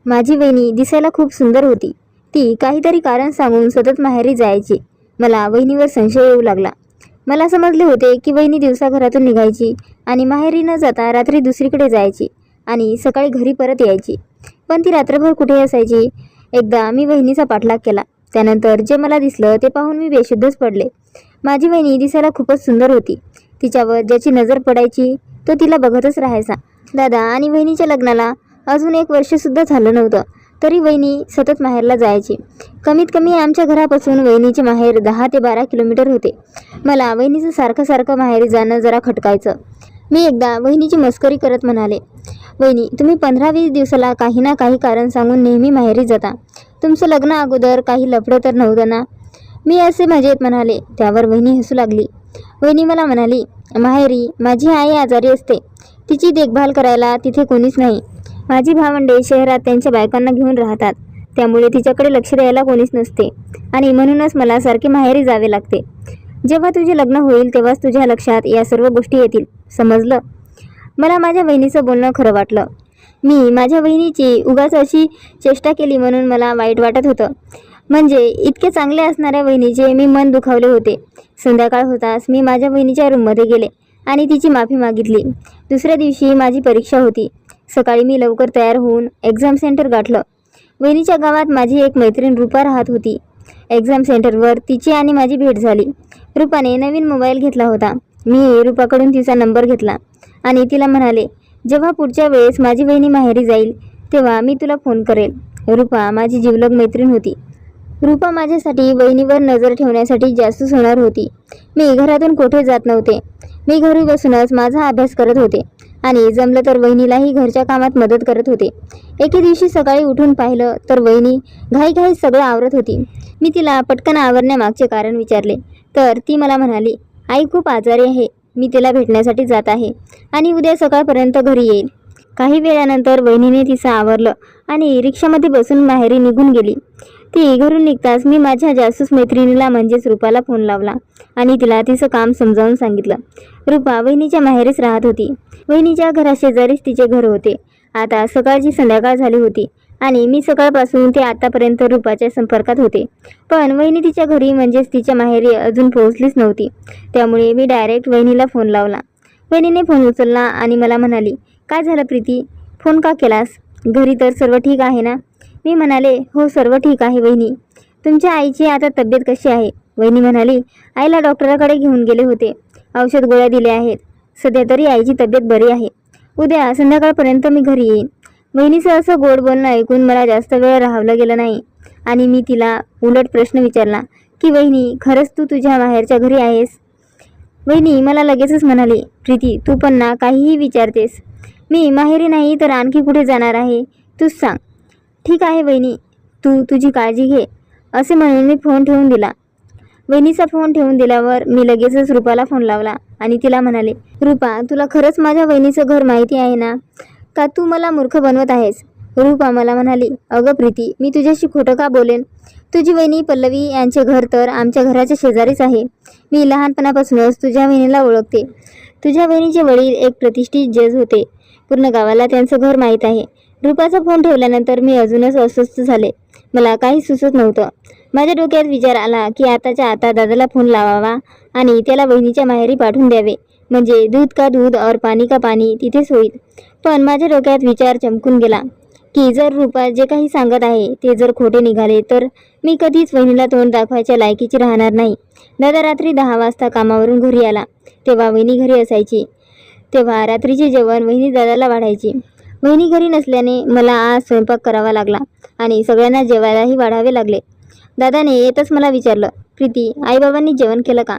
माझी वहिनी दिसायला खूप सुंदर होती. ती काहीतरी कारण सांगून सतत माहेरी जायची. मला वहिनीवर संशय येऊ लागला. मला समजले होते की वहिनी दिवसा घरातून निघायची आणि माहेरी न जाता रात्री दुसरीकडे जायची आणि सकाळी घरी परत यायची. पण ती रात्रभर कुठे असायची? एकदा मी वहिनीचा पाठलाग केला. त्यानंतर जे मला दिसलं ते पाहून मी बेशुद्धच पडले. माझी वहिनी दिसायला खूपच सुंदर होती. तिच्यावर ज्याची नजर पडायची तो तिला बघतच राहायचा. दादा आणि वहिनीच्या लग्नाला अजून 1 वर्षसुद्धा झालं नव्हतं, तरी वहिनी सतत माहेरला जायची. कमीत कमी आमच्या घरापासून वहिनीचे माहेर 10 ते 12 किलोमीटर होते. मला वहिनीचं सारखं सारखं माहेरी जाणं जरा खटकायचं. मी एकदा वहिनीची मस्करी करत म्हणाले, वहिनी, तुम्ही 15-20 दिवसाला काही ना काही कारण सांगून नेहमी माहेरी जाता. तुमचं लग्न अगोदर काही लफडं तर नव्हतं ना? मी असे मजेत म्हणाले. त्यावर वहिनी हसू लागली. वहिनी मला म्हणाली, माहेरी माझी आई आजारी असते. तिची देखभाल करायला तिथे कोणीच नाही. माझी भावंडे शहरात त्यांच्या बायकांना घेऊन राहतात, त्यामुळे तिच्याकडे लक्ष द्यायला कोणीच नसते आणि म्हणूनच मला सारखे माहेरी जावे लागते. जेव्हा तुझे लग्न होईल तेव्हाच तुझ्या लक्षात या सर्व गोष्टी येतील, समजलं? मला माझ्या वहिनीचं बोलणं खरं वाटलं. मी माझ्या वहिनीची उगाच अशी चेष्टा केली म्हणून मला वाईट वाटत होतं. म्हणजे इतके चांगले असणाऱ्या वहिनीचे मी मन दुखावले होते. संध्याकाळ होताच मी माझ्या वहिनीच्या रूममध्ये गेले आणि तिची माफी मागितली. दुसऱ्या दिवशी माझी परीक्षा होती. सकाळी मी लवकर तयार होऊन एक्झाम सेंटर गाठलं. वहिनीच्या गावात माझी एक मैत्रीण रूपा राहत होती. एक्झाम सेंटरवर तिची आणि माझी भेट झाली. रूपाने नवीन मोबाईल घेतला होता. मी रूपाकडून तिचा नंबर घेतला आणि तिला म्हणाले, जेव्हा पुढच्या वेळेस माझी वहिनी माहेरी जाईल तेव्हा मी तुला फोन करेल. रूपा माझी जिवलग मैत्रीण होती. रूपा माझ्यासाठी वहिनीवर नजर ठेवण्यासाठी जासूस होणार होती. मी घरातून कुठे जात नव्हते. मी घरी बसूनच माझा अभ्यास करत होते आणि जमलं तर वहिनीलाही घरच्या कामात मदत करत होते. एके दिवशी सकाळी उठून पाहिलं तर वहिनी घाईघाई सगळं आवरत होती. मी तिला पटकन आवरण्यामागचे कारण विचारले तर ती मला म्हणाली, आई खूप आजारी आहे. मी तिला भेटण्यासाठी जात आहे आणि उद्या सकाळपर्यंत घरी येईल. काही वेळानंतर वहिनीने तिचं आवरलं आणि रिक्षामध्ये बसून माहेरी निघून गेली. ती घरून निघताच मी माझ्या जासूस मैत्रिणीला म्हणजेच रूपाला फोन लावला आणि तिला तिचं काम समजावून सांगितलं. रूपा वहिनीच्या माहेरीच राहत होती. वहिनीच्या घराशेजारीच तिचे घर होते. आता सकाळची संध्याकाळ झाली होती आणि मी सकाळपासून ते आतापर्यंत रूपाच्या संपर्कात होते. पण वहिनी तिच्या घरी म्हणजेच तिच्या माहेरी अजून पोहोचलीच नव्हती. त्यामुळे मी डायरेक्ट वहिनीला फोन लावला. वहिनीने फोन उचलला आणि मला म्हणाली, काय झालं प्रीती, फोन का केलास? घरी तर सर्व ठीक आहे ना? मी म्हणाले, हो सर्व ठीक आहे वहिनी. तुमच्या आईची आता तब्येत कशी आहे? वहिनी म्हणाली, आईला डॉक्टराकडे घेऊन गेले होते. औषध गोळ्या दिल्या आहेत. सध्या तरी आईची तब्येत बरी आहे. उद्या संध्याकाळपर्यंत मी घरी येईन. वहिनीचं असं गोड बोलणं ऐकून मला जास्त वेळ राहावलं गेलं नाही आणि मी तिला उलट प्रश्न विचारला की वहिनी, खरंच तू तुझ्या माहेरच्या घरी आहेस? वहिनी मला लगेचच म्हणाली, प्रीती तू पण ना काहीही विचारतेस. मी माहेरी नाही तर आणखी कुठे जाणार आहे, तूच सांग. ठीक आहे वहिनी, तू तुझी काळजी घे, असे म्हणून मी फोन ठेवून दिला. वहिनीचा फोन ठेवून दिल्यावर मी लगेचच रूपाला फोन लावला आणि तिला म्हणाले, रूपा तुला खरंच माझ्या वहिनीचं घर माहिती आहे ना, का तू मला मूर्ख बनवत आहेस? रूपा मला म्हणाली, अगं प्रीती, मी तुझ्याशी खोटं का बोलेन? तुझी वहिनी पल्लवी यांचे घर तर आमच्या घराच्या शेजारीच आहे. मी लहानपणापासूनच तुझ्या वहिनीला ओळखते. तुझ्या वहिनीचे वडील एक प्रतिष्ठित जज होते. पूर्ण गावाला त्यांचं घर माहीत आहे. रूपाचा फोन ठेवल्यानंतर मी अजूनच अस्वस्थ झाले. मला काही सुचत नव्हतं. माझ्या डोक्यात विचार आला की आताच्या आता दादाला फोन लावावा आणि त्याला वहिनीच्या माहेरी पाठवून द्यावे, म्हणजे दूध का दूध और पाणी का पाणी तिथेच होईल. पण माझ्या डोक्यात विचार चमकून गेला की जर रूपा जे काही सांगत आहे ते जर खोटे निघाले तर मी कधीच वहिनीला तोंड दाखवायच्या लायकीची राहणार नाही. दादा रात्री 10 वाजता कामावरून घरी आला तेव्हा वहिनी घरी असायची. तेव्हा रात्रीचे जेवण वहिनी दादाला वाढायची. वहिनी घरी नसल्याने मला आज स्वयंपाक करावा लागला आणि सगळ्यांना जेवायलाही वाढावे लागले. दादाने येतच मला विचारलं, प्रीती आईबाबांनी जेवण केलं का?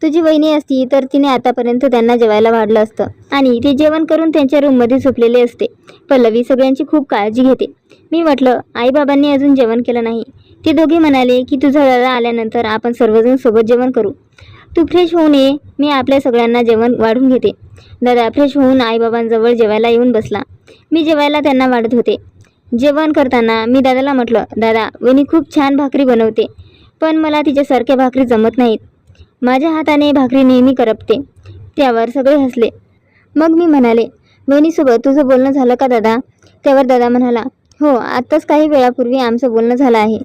तुझी वहिनी असती तर तिने आतापर्यंत त्यांना जेवायला वाढलं असतं आणि ते जेवण करून त्यांच्या रूममध्ये झोपलेले असते. पल्लवी सगळ्यांची खूप काळजी घेते. मी म्हटलं, आईबाबांनी अजून जेवण केलं नाही. ते दोघे म्हणाले की तुझा दादा आल्यानंतर आपण सर्वजण सोबत जेवण करू. तू फ्रेश होऊन ये, मी आपल्या सगळ्यांना जेवण वाढून घेते. दादा फ्रेश होऊन आईबाबांजवळ जेवायला येऊन बसला. मी जेवायला त्यांना वाढत होते. जेवण करताना मी दादाला म्हटलं, दादा वहिनी खूप छान भाकरी बनवते, पण मला तिच्यासारख्या भाकरी जमत नाहीत. माझ्या हाताने भाकरी नेहमी करपते. त्यावर सगळे हसले. मग मी म्हणाले, वहिनीसोबत तुझं बोलणं झालं का दादा? त्यावर दादा म्हणाला, हो, आत्ताच काही वेळापूर्वी आमचं बोलणं झालं आहे.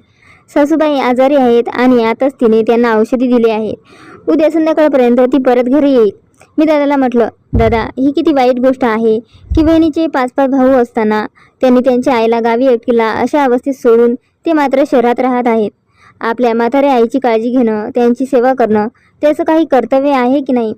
सासूबाई आजारी आहेत आणि आताच तिने त्यांना औषधी दिली आहे. उद्या संध्याकाळपर्यंत ती परत घरी येईल. मी दादाला म्हटलं, दादा ही किती वाईट गोष्ट आहे की बहिणीचे 5-5 भाऊ असताना त्यांनी त्यांच्या आईला गावी एकटीला अशा अवस्थेत सोडून ते मात्र शहरात राहत आहेत. आपल्या म्हाताऱ्या आईची काळजी घेणं, त्यांची सेवा करणं त्याचं काही कर्तव्य आहे की नाही?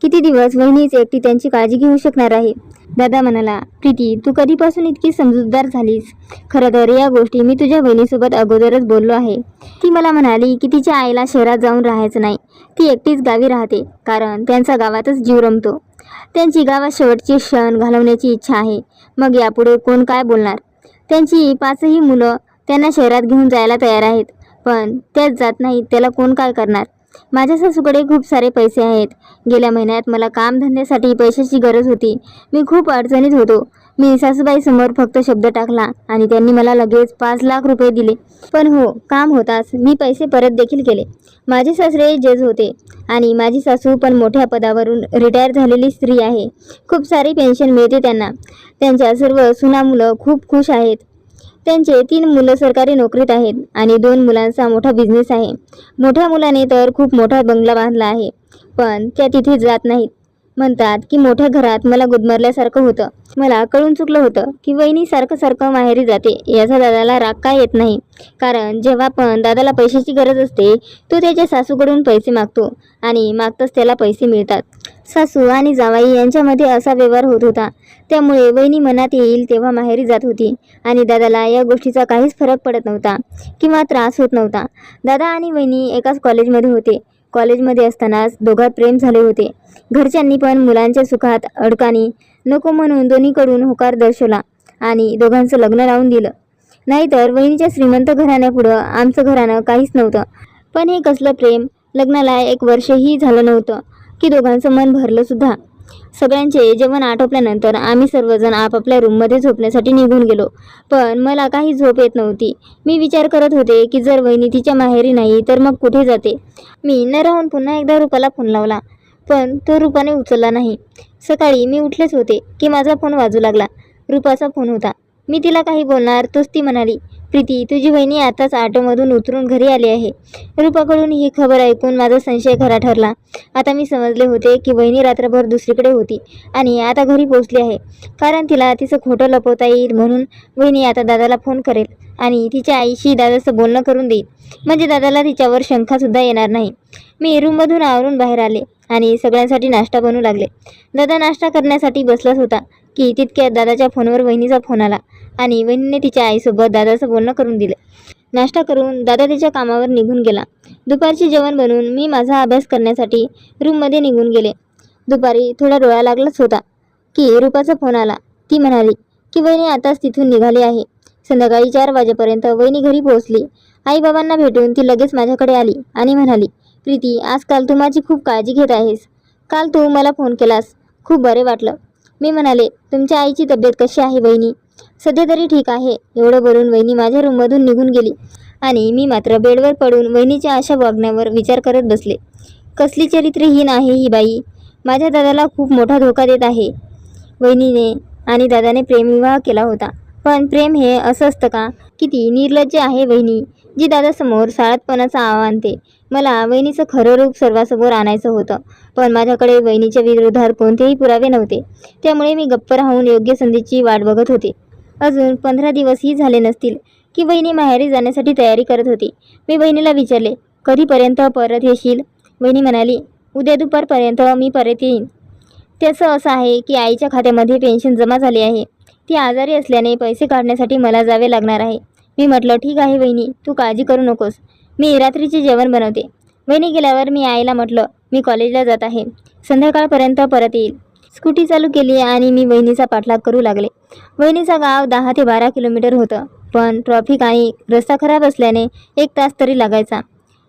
किती दिवस वहिनीच एकटी त्यांची काळजी घेऊ शकणार आहे? दादा म्हणाला, प्रीती तू कधीपासून इतकी समजूतदार झालीस? खरं तर या गोष्टी मी तुझ्या बहिणीसोबत अगोदरच बोललो आहे. ती मला म्हणाली की तिच्या आईला शहरात जाऊन राहायचं नाही, ती एकटीच गावी राहते कारण त्यांचा गावातच जीव रमतो. त्यांची गावात शेवटचे क्षण घालवण्याची इच्छा आहे. मग यापुढे कोण काय बोलणार? त्यांची 5ही मुलं त्यांना शहरात घेऊन जायला तयार आहेत, पण त्याच जात नाहीत, त्याला कोण काय करणार? माझ्या सासूकडे खूप सारे पैसे आहेत. गेल्या महिन्यात मला कामधंद्यासाठी पैशाची गरज होती. मी खूप अडचणीत होतो. मी सासूबाईसमोर फक्त शब्द टाकला आणि त्यांनी मला लगेच 5 लाख रुपये दिले. पण हो, काम होताच मी पैसे परत देखील केले. माझे सासरे जज होते आणि माझी सासू पण मोठ्या पदावरून रिटायर झालेली स्त्री आहे. खूप सारी पेन्शन मिळते त्यांना. त्यांच्या सर्व सुना मुलं खूप खुश आहेत. त्यांचे 3 मुलं सरकारी नोकरीत आहेत आणि 2 मुलांचा मोठा बिझनेस आहे. मोठ्या मुलाने तर खूप मोठा बंगला बांधला आहे, पण त्या तिथे जात नाहीत. म्हणतात की मोठ्या घरात मला गुदमरल्यासारखं होतं. मला कळून चुकलं होतं की वहिनी सारखं सारखं माहेरी जाते. याचा दादाला राग काय येत नाही, कारण जेव्हा पण दादाला पैशाची गरज असते तो त्याच्या सासूकडून पैसे मागतो आणि मागताच त्याला पैसे मिळतात. सासू आणि जावाई यांच्यामध्ये असा व्यवहार होत होता. त्यामुळे वहिनी मनात येईल तेव्हा माहेरी जात होती आणि दादाला या गोष्टीचा काहीच फरक पडत नव्हता किंवा त्रास होत नव्हता. दादा आणि वहिनी एकाच कॉलेजमध्ये होते. कॉलेजमध्ये असतानाच दोघात प्रेम झाले होते. घरच्यांनी पण मुलांच्या सुखात अडकाणी नको म्हणून दोन्हीकडून होकार दर्शवला आणि दोघांचं लग्न लावून दिलं. नाहीतर वहिनीच्या श्रीमंत घराण्यापुढं आमचं घराणं काहीच नव्हतं. पण हे कसलं प्रेम! लग्नाला 1 वर्षही झालं नव्हतं की दोघांचं मन भरलं सुद्धा. सगळ्यांचे जेवण आटोपल्यानंतर आम्ही सर्वजण आपापल्या रूममध्ये झोपण्यासाठी निघून गेलो. पण मला काही झोप येत नव्हती. मी विचार करत होते की जर वहिनी तिच्या माहेरी नाही तर मग कुठे जाते? मी न राहून पुन्हा एकदा रूपाला फोन लावला, पण तो रूपाने उचलला नाही. सकाळी मी उठलेच होते की माझा फोन वाजू लागला. रूपाचा फोन होता. मी तिला काही बोलणार तोच ती म्हणाली, प्रीती तुझी वहिनी आताच ऑटोमधून उतरून घरी आली आहे. रूपाकडून ही खबर ऐकून माझा संशय खरा ठरला. आता मी समजले होते की वहिनी रात्रभर दुसरीकडे होती आणि आता घरी पोहोचली आहे. कारण तिला तिचं खोटं लपवता येईल म्हणून वहिनी आता दादाला फोन करेल आणि तिच्या आईशी दादाचं बोलणं करून देईल. म्हणजे दादाला तिच्यावर शंकासुद्धा येणार नाही. मी रूममधून आवरून बाहेर आले आणि सगळ्यांसाठी नाश्ता बनवू लागले. दादा नाश्ता करण्यासाठी बसलाच होता की तितक्यात दादाच्या फोनवर वहिनीचा फोन आला आणि वहिनीने तिच्या आईसोबत दादाचं बोलणं करून दिलं. नाश्ता करून दादा तिच्या कामावर निघून गेला. दुपारचे जेवण बनवून मी माझा अभ्यास करण्यासाठी रूममध्ये निघून गेले. दुपारी थोडा डोळा लागलाच होता की रूपाचा फोन आला. ती म्हणाली की वहिनी आताच तिथून निघाली आहे. संध्याकाळी 4 वाजेपर्यंत वहिनी घरी पोहोचली. आईबाबांना भेटून ती लगेच माझ्याकडे आली आणि म्हणाली, प्रीती आजकाल तू माझी खूप काळजी घेत आहेस. काल तू मला फोन केलास, खूप बरे वाटलं. मी म्हणाले, तुमच्या आईची तब्येत कशी आहे वहिनी? सध्या तरी ठीक आहे. एवढं बोलून वहिनी माझ्या रूममधून निघून गेली आणि मी मात्र बेडवर पडून वहिनीच्या अशा वागण्यावर विचार करत बसले. कसली चरित्रहीन आहे ही बाई! माझ्या दादाला खूप मोठा धोका देत आहे. वहिनीने आणि दादाने प्रेमविवाह केला होता, पण प्रेम हे असं असतं का? किती निर्लज्ज आहे वहिनी, जी दादासमोर साळतपणाचा आव आणते. मला वहिनीचं खरं रूप सर्वांसमोर आणायचं होतं, पण माझ्याकडे वहिनीच्या विरोधात कोणतेही पुरावे नव्हते. त्यामुळे मी गप्प राहून योग्य संधीची वाट बघत होते. अजून 15 दिवसही झाले नसतील की वहिनी माहेरी जाण्यासाठी तयारी करत होती. मी बहिणीला विचारले, कधीपर्यंत परत येशील? वहिनी म्हणाली, उद्या दुपारपर्यंत मी परत येईन. त्याचं असं आहे की आईच्या खात्यामध्ये पेन्शन जमा झाली आहे. ती आजारी असल्याने पैसे काढण्यासाठी मला जावे लागणार आहे. मी म्हटलं, ठीक आहे वहिनी, तू काळजी करू नकोस. मी रात्रीचे जेवण बनवते. वहिनी गेल्यावर मी आईला म्हटलं, मी कॉलेजला जात आहे. संध्याकाळपर्यंत परत येईल. स्कूटी चालू केली आणि मी वहिनीचा पाठलाग करू लागले. वहिनीचं गाव 10 ते 12 किलोमीटर होतं, पण ट्रॉफिक आणि रस्ता खराब असल्याने 1 तास तरी लागायचा.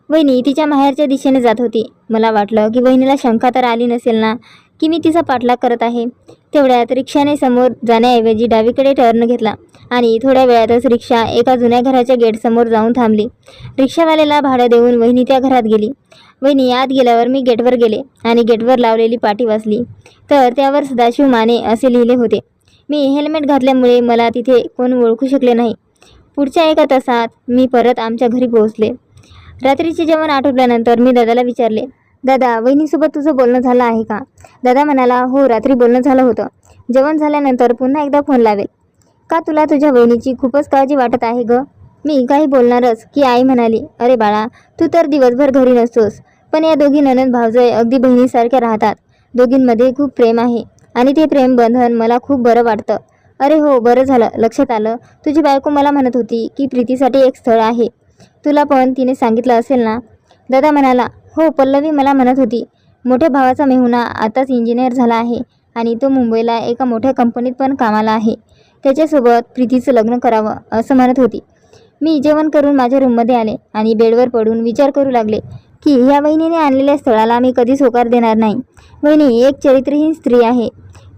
वहिनी तिच्या माहेरच्या दिशेने जात होती. मला वाटलं की वहिनीला शंका तर आली नसेल ना की मी तिचा पाठलाग करत आहे. तेवढ्यात रिक्षाने समोर जाण्याऐवजी डावीकडे टर्न घेतला आणि थोड्या वेळातच रिक्षा एका जुन्या घराच्या गेटसमोर जाऊन थांबली. रिक्षावाल्याला भाडं देऊन वहिनी त्या घरात गेली. वहिनी आत गेल्यावर मी गेटवर गेले आणि गेटवर लावलेली पाटी वाचली, तर त्यावर सदाशिव माने असे लिहिले होते. मी हेल्मेट घातल्यामुळे मला तिथे कोण ओळखू शकले नाही. पुढच्या 1 तासात मी परत आमच्या घरी पोहोचले. रात्रीचे जेवण आटोपल्यानंतर मी दादाला विचारले, दादा, वहिनीसोबत तुझं बोलणं झालं आहे का? दादा म्हणाला, हो, रात्री बोलणं झालं होतं. जेवण झाल्यानंतर पुन्हा एकदा फोन लावेल. का तुला तुझ्या वहिनीची खूपच काळजी वाटत आहे ग? मी काही बोलणारच की आई म्हणाली, अरे बाळा, तू तर दिवसभर घरी नसतोस, पण या दोघी नणंद भावजय अगदी बहिणीसारख्या राहतात. दोघींमध्ये खूप प्रेम आहे आणि ते प्रेम बंधन मला खूप बरं वाटतं. अरे हो, बरं झालं लक्षात आलं. तुझी बायको मला म्हणत होती की प्रीतीसाठी एक स्थळ आहे. तुला पण तिने सांगितलं असेल ना? दादा म्हणाला, हो, पल्लवी मला म्हणत होती. मोठ्या भावाचा मेहुणा आताच इंजिनियर झाला आहे आणि तो मुंबईला एका मोठ्या कंपनीत पण कामाला आहे. त्याच्यासोबत प्रीतीचं लग्न करावं असं म्हणत होती. मी जेवण करून माझ्या रूममध्ये आले आणि बेडवर पडून विचार करू लागले की ह्या वहिनीने आणलेल्या स्थळाला मी कधीच होकार देणार नाही. वहिनी एक चरित्रहीन स्त्री आहे.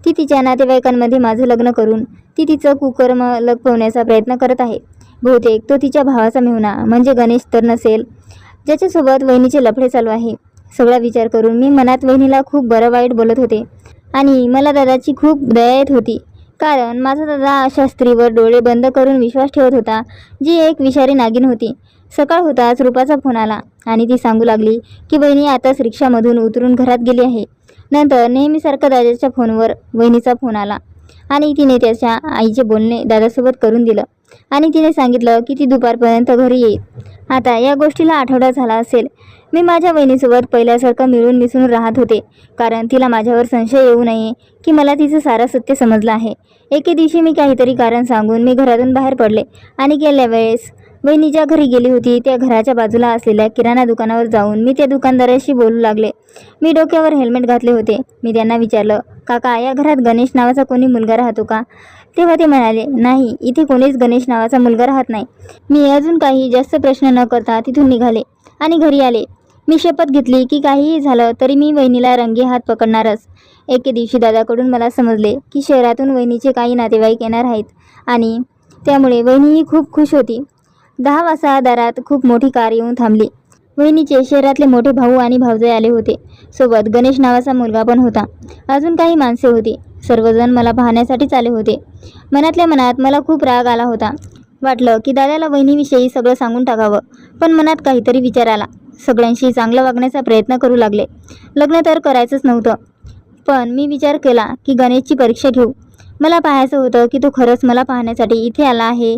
ती तिच्या नातेवाईकांमध्ये माझं लग्न करून ती तिचं कुकर्म लपवण्याचा प्रयत्न करत आहे. बहुतेक तो तिच्या भावाचा मेहुणा म्हणजे गणेश तर नसेल, ज्याच्यासोबत वहिनीचे लफडे चालू आहे. सगळा विचार करून मी मनात वहिनीला खूप बरं वाईट बोलत होते आणि मला दादाची खूप दया येत होती. कारण माझा दादा अशा स्त्रीवर डोळे बंद करून विश्वास ठेवत होता, जी एक विषारी नागिन होती. सकाळ होताच रूपाचा फोन आला आणि ती सांगू लागली की वहिनी आताच रिक्षामधून उतरून घरात गेली आहे. नंतर नेहमीसारखा दादाच्या फोनवर वहिनीचा फोन आला आणि तिने त्याच्या आईचे बोलणे दादासोबत करून दिलं आणि तिने सांगितलं की ती दुपारपर्यंत घरी येईल. आता या गोष्टीला आठवडा झाला असेल. मी माझ्या वहिनीसोबत पहिल्यासारखं मिळून मिसळून राहत होते, कारण तिला माझ्यावर संशय येऊ नये की मला तिचं सारं सत्य समजलं आहे. एके दिवशी मी काहीतरी कारण सांगून मी घरातून बाहेर पडले आणि गेल्या वेळेस वहिनी ज्या घरी गेली होती त्या घराच्या बाजूला असलेल्या किराणा दुकानावर जाऊन मी त्या दुकानदाराशी बोलू लागले. मी डोक्यावर हेल्मेट घातले होते. मी त्यांना विचारलं, काका, या घरात गणेश नावाचा कोणी मुलगा राहतो का? तेव्हा ते म्हणाले, नाही, इथे कोणीच गणेश नावाचा मुलगा राहत नाही. मी अजून काही जास्त प्रश्न न करता तिथून निघाले आणि घरी आले. मी शपथ घेतली की काहीही झालं तरी मी वहिनीला रंगे हात पकडणारच. एके दिवशी दादाकडून मला समजले की शहरातून वहिनीचे काही नातेवाईक येणार आहेत आणि त्यामुळे वहिनीही खूप खुश होती. 10 वाजता दारात खूप मोठी कार येऊन थांबली. वहिनीचे शहरातले मोठे भाऊ आणि भावजय आले होते. सोबत गणेश नावाचा मुलगा पण होता. अजून काही माणसे होती. सर्वजण मला पाहण्यासाठीच आले होते. मनातल्या मनात मला खूप राग आला होता. वाटलं की दादाला वहिनीविषयी सगळं सांगून टाकावं, पण मनात काहीतरी विचार आला. सगळ्यांशी चांगलं वागण्याचा प्रयत्न करू लागले. लग्न तर करायचंच नव्हतं, पण मी विचार केला की गणेशची परीक्षा घेऊ. मला पाहायचं होतं की तो खरंच मला पाहण्यासाठी इथे आला आहे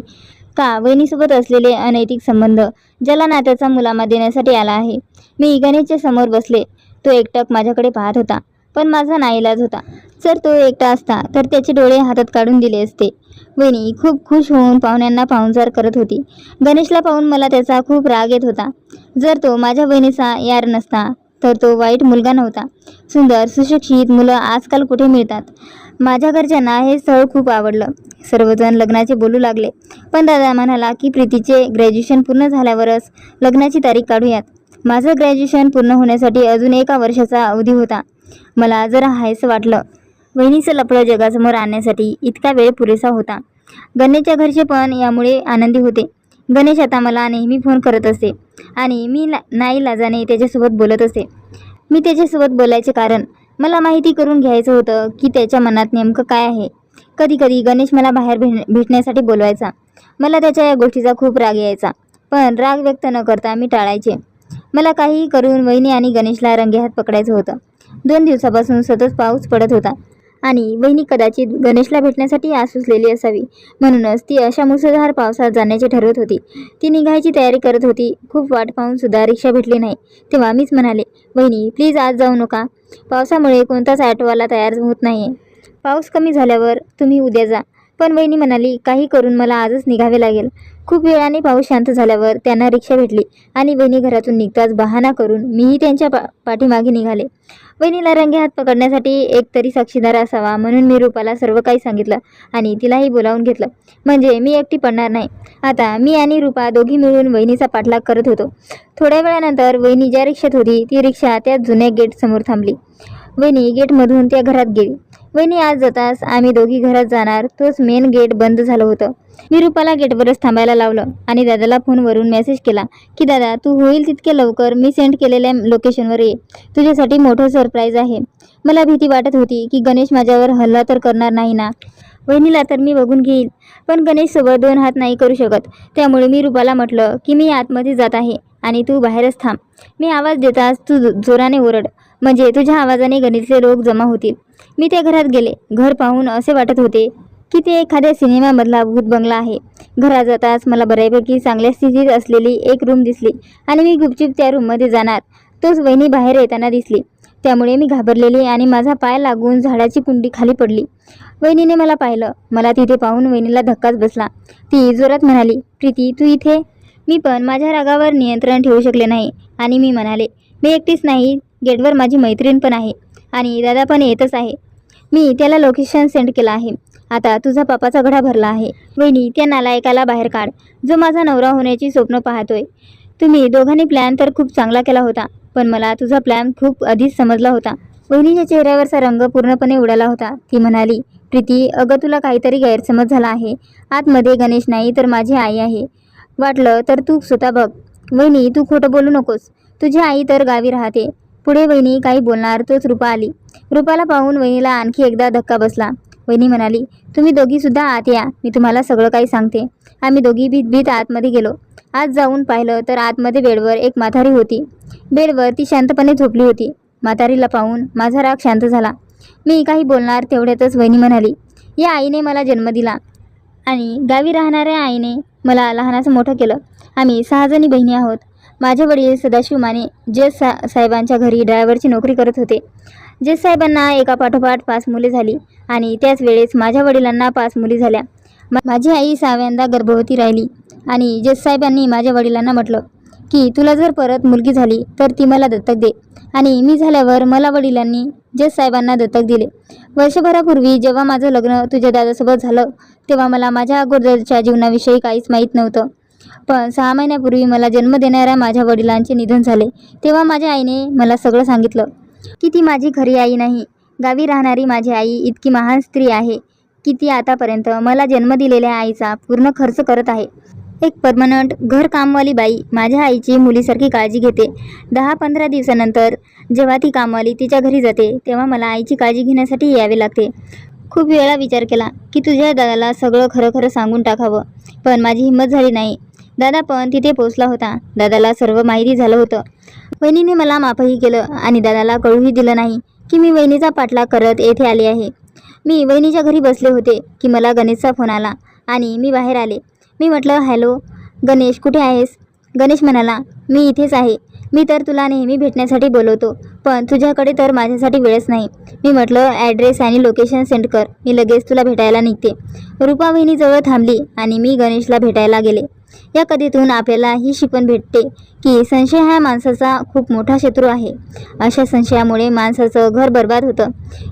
का वहिनीसोबत असलेले अनैतिक संबंध ज्याला नात्याचा मुलामा देण्यासाठी आला आहे. मी गणेशच्या समोर बसले. तो एकटक माझ्याकडे पाहत होता, पण माझा नाईलाज होता. जर तो एकटा असता तर त्याचे डोळे हातात काढून दिले असते. वहिनी खूप खुश होऊन पाहुण्यांना पाहुणचार करत होती. गणेशला पाहून मला त्याचा खूप राग येत होता. जर तो माझ्या वहिनीचा यार नसता तर तो वाईट मुलगा नव्हता. सुंदर सुशिक्षित मुलं आजकाल कुठे मिळतात. माझ्या घरच्यांना हे स्थळ खूप आवडलं. सर्वजण लग्नाचे बोलू लागले, पण दादा म्हणाला की प्रीतीचे ग्रॅज्युएशन पूर्ण झाल्यावरच लग्नाची तारीख काढूयात. माझं ग्रॅज्युएशन पूर्ण होण्यासाठी अजून 1 वर्षाचा अवधी होता. मला जरा हायसं वाटलं. वहिनीचं लफडं जगासमोर आणण्यासाठी इतका वेळ पुरेसा होता. गणेशच्या घरचे पण यामुळे आनंदी होते. गणेश आता मला नेहमी फोन करत असे आणि मी नाईलाजाने त्याच्यासोबत बोलत असे. मी त्याच्यासोबत बोलायचे कारण मला माहिती करून घ्यायचं होतं की त्याच्या मनात नेमकं काय आहे. कधी कधी गणेश मला बाहेर भेटण्यासाठी बोलवायचा. मला त्याच्या या गोष्टीचा खूप राग यायचा, पण राग व्यक्त न करता मी टाळायचे. मला काहीही करून वहिनी आणि गणेशला रंगेहात पकडायचं होतं. 2 दिवसापासून सतत पाऊस पडत होता आणि वहिनी कदाचित गणेशला भेटण्यासाठी आसुसलेली असावी, म्हणूनच ती अशा मुसळधार पावसात जाण्याचे ठरवत होती. ती निघायची तयारी करत होती. खूप वाट पाहून सुद्धा रिक्षा भेटली नाही. तेव्हा मीच म्हणाले, वहिनी, प्लीज आज जाऊ नका. पावसामुळे कोणताच ऑटोवाला तयार होत नाही. पाऊस कमी झाल्यावर तुम्ही उद्या जा. पण वहिनी म्हणाली, काही करून मला आजच निघावे लागेल. खूप वेळाने पाऊस शांत झाल्यावर त्यांना रिक्षा भेटली आणि वहिनी घरातून निघताच बहाणा करून मीही त्यांच्या पाठीमागे निघाले. वहिनीला रंगेहात पकडण्यासाठी एक तरी साक्षीदार असावा, म्हणून मी रूपाला सर्व काही सांगितलं आणि तिलाही बोलावून घेतलं. म्हणजे मी एकटी पडणार नाही. आता मी आणि रूपा दोघी मिळून वहिनीचा पाठलाग करत होतो. थोड्या वेळानंतर वहिनी ज्या रिक्षात होती ती रिक्षा त्या जुन्या गेट समोर थांबली. वहिनी गेटमधून त्या घरात गेली. वहिनी आज जाताच आम्ही दोघी घरात जाणार तोच मेन गेट बंद झालं होतं. मी रूपाला गेटवरच थांबायला लावलं आणि दादाला फोनवरून मेसेज केला की दादा, तू होईल तितके लवकर मी सेंड केलेल्या लोकेशनवर ये. तुझ्यासाठी मोठं सरप्राईज आहे. मला भीती वाटत होती की गणेश माझ्यावर हल्ला तर करणार नाही ना. वहिनीला तर मी बघून घेईल, पण गणेशसोबत 2 हात नाही करू शकत. त्यामुळे मी रुपाला म्हटलं की मी आतमध्ये जात आहे आणि तू बाहेरच थांब. मी आवाज देताच तू जोराने ओरड, म्हणजे तुझ्या आवाजाने गणितले लोक जमा होतील. मी त्या घरात गेले. घर पाहून असे वाटत होते की ते एखाद्या सिनेमामधला भूत बंगला आहे. घरात जाताच मला बऱ्यापैकी चांगल्या स्थितीत असलेली एक रूम दिसली आणि मी गुपचूप त्या रूममध्ये जाणार तोच वहिनी बाहेर येताना दिसली. त्यामुळे मी घाबरलेली आणि माझा पाय लागून झाडाची कुंडी खाली पडली. वहिनीने मला पाहिलं. मला तिथे पाहून वहिनीला धक्काच बसला. ती जोरात म्हणाली, प्रीती तू इथे? मी पण माझ्या रागावर नियंत्रण ठेवू शकले नाही आणि मी म्हणाले, मी एकटीच नाही, गेटवर माझी मैत्रीण पण आहे आणि दादा पण येतच आहे. मी त्याला लोकेशन सेंड केलं आहे. आता तुझा पापाचा घडा भरला आहे. वहिनी, त्या नालायकाला बाहेर काढ, जो माझा नवरा होण्याची स्वप्न पाहतोय. तुम्ही दोघांनी प्लॅन तर खूप चांगला केला होता, पण मला तुझा प्लॅन खूप आधीच समजला होता. वहिनीच्या चेहऱ्यावरचा रंग पूर्णपणे उडाला होता. ती म्हणाली, प्रीती अगं तुला काहीतरी गैरसमज झाला आहे. आतमध्ये गणेश नाही तर माझी आई आहे. वाटलं तर तू स्वतः बघ. वहिनी तू खोटं बोलू नकोस. तुझी आई तर गावी राहते. पुढे वहिनी काही बोलणार तोच रूपा आली. रूपाला पाहून वहिनीला आणखी एकदा धक्का बसला. वहिनी म्हणाली, तुम्ही दोघीसुद्धा आत या, मी तुम्हाला सगळं काही सांगते. आम्ही दोघी भीत आतमध्ये गेलो. आत जाऊन पाहिलं तर आतमध्ये बेडवर एक म्हातारी होती. बेडवर ती शांतपणे झोपली होती. म्हातारीला पाहून माझा राग शांत झाला. मी काही बोलणार तेवढ्यातच वहिनी म्हणाली, या आईने मला जन्म दिला आणि गावी राहणाऱ्या आईने मला लहानाचं मोठं केलं. आम्ही 6 जणी बहिणी आहोत. माझे वडील सदाशिव माने जज साहेबांच्या घरी ड्रायव्हरची नोकरी करत होते. जज साहेबांना एकापाठोपाठ 5 मुले झाली आणि त्याच वेळेस माझ्या वडिलांना 5 मुली झाल्या. माझी आई 6व्यांदा गर्भवती राहिली आणि जज साहेबांनी माझ्या वडिलांना म्हटलं की तुला जर परत मुलगी झाली तर ती मला दत्तक दे. आणि मी झाल्यावर मला वडिलांनी जज साहेबांना दत्तक दिले. वर्षभरापूर्वी जेव्हा माझं लग्न तुझ्या दादासोबत झालं तेव्हा मला माझ्या अगोदरच्या जीवनाविषयी काहीच माहीत नव्हतं. पण 6 महिन्यापूर्वी मला जन्म देणाऱ्या माझ्या वडिलांचे निधन झाले. तेव्हा माझ्या आईने मला सगळं सांगितलं की ती माझी खरी आई नाही. गावी राहणारी माझी आई इतकी महान स्त्री आहे की ती आतापर्यंत मला जन्म दिलेल्या आईचा पूर्ण खर्च करत आहे. एक परमनंट घरकामवाली बाई माझ्या आईची मुलीसारखी काळजी घेते. 10-15 दिवसानंतर जेव्हा ती कामवाली तिच्या घरी जाते तेव्हा मला आईची काळजी घेण्यासाठी यावे लागते. खूप वेळा विचार केला की तुझ्या दादाला सगळं खरं सांगून टाकावं, पण माझी हिंमत झाली नाही. दादा पण तिथे पोचला होता. दादाला सर्व माहिती झालं होतं. वहिनीने मला माफही केलं आणि दादाला कळूही दिलं नाही की मी वहिनीचा पाठलाग करत येथे आले आहे. मी वहिनीच्या घरी बसले होते की मला गणेशचा फोन आला आणि मी बाहेर आले. मी म्हटलं, हॅलो गणेश, कुठे आहेस? गणेश म्हणाला, मी इथेच आहे. मी तर तुला नेहमी भेटण्यासाठी बोलवतो, पण तुझ्याकडे तर माझ्यासाठी वेळच नाही. मी म्हटलं, ॲड्रेस आणि लोकेशन सेंड कर, मी लगेच तुला भेटायला निघते. रूपा वहिनीजवळ थांबली आणि मी गणेशला भेटायला गेले. या कथेतून आपल्याला ही शिकवण भेटते की संशय हा माणसाचा खूप मोठा शत्रू आहे. अशा संशयामुळे माणसाचं घर बर्बाद होतं.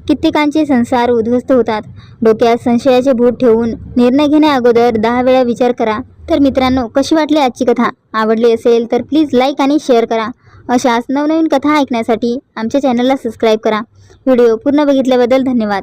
कित्येकांचे संसार उद्ध्वस्त होतात. डोक्यात संशयाचे भूत ठेवून निर्णय घेण्या अगोदर 10 वेळा विचार करा. तर मित्रांनो, कशी वाटली आजची कथा? आवडली असेल तर प्लीज लाईक आणि शेअर करा. अशाच नवनवीन कथा ऐकण्यासाठी आमच्या चॅनलला सबस्क्राईब करा. व्हिडिओ पूर्ण बघितल्याबद्दल धन्यवाद.